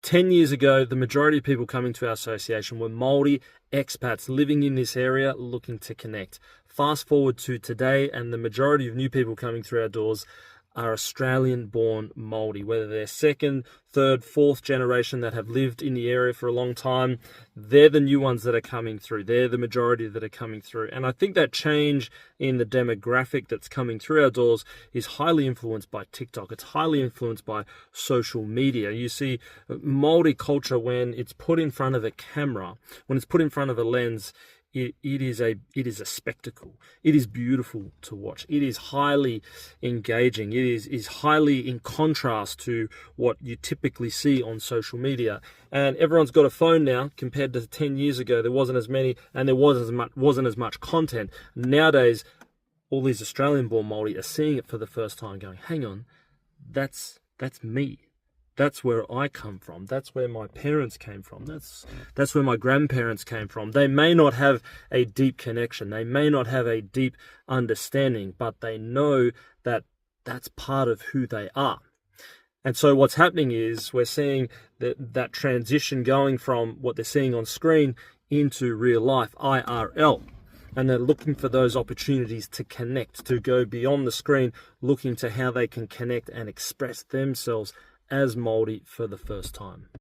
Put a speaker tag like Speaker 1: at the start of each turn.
Speaker 1: 10 years ago, the majority of people coming to our association were Māori expats living in this area looking to connect. Fast forward to today, and the majority of new people coming through our doors are Australian-born Māori, whether they're second, third, fourth generation that have lived in the area for a long time. They're the new ones that are coming through. They're the majority that are coming through. And I think that change in the demographic that's coming through our doors is highly influenced by TikTok. It's highly influenced by social media. You see, Māori culture, when it's put in front of a camera, when it's put in front of a lens, it is a spectacle. It is beautiful to watch. It is highly engaging. It is highly in contrast to what you typically see on social media. And everyone's got a phone now compared to 10 years ago. There wasn't as many, and there wasn't as much content. Nowadays, all these Australian-born Māori are seeing it for the first time, going, "Hang on, that's me. That's where I come from. That's where my parents came from. That's where my grandparents came from." They may not have a deep connection. They may not have a deep understanding, but they know that that's part of who they are. And so what's happening is we're seeing that transition going from what they're seeing on screen into real life, IRL. And they're looking for those opportunities to connect, to go beyond the screen, looking to how they can connect and express themselves as Māori for the first time.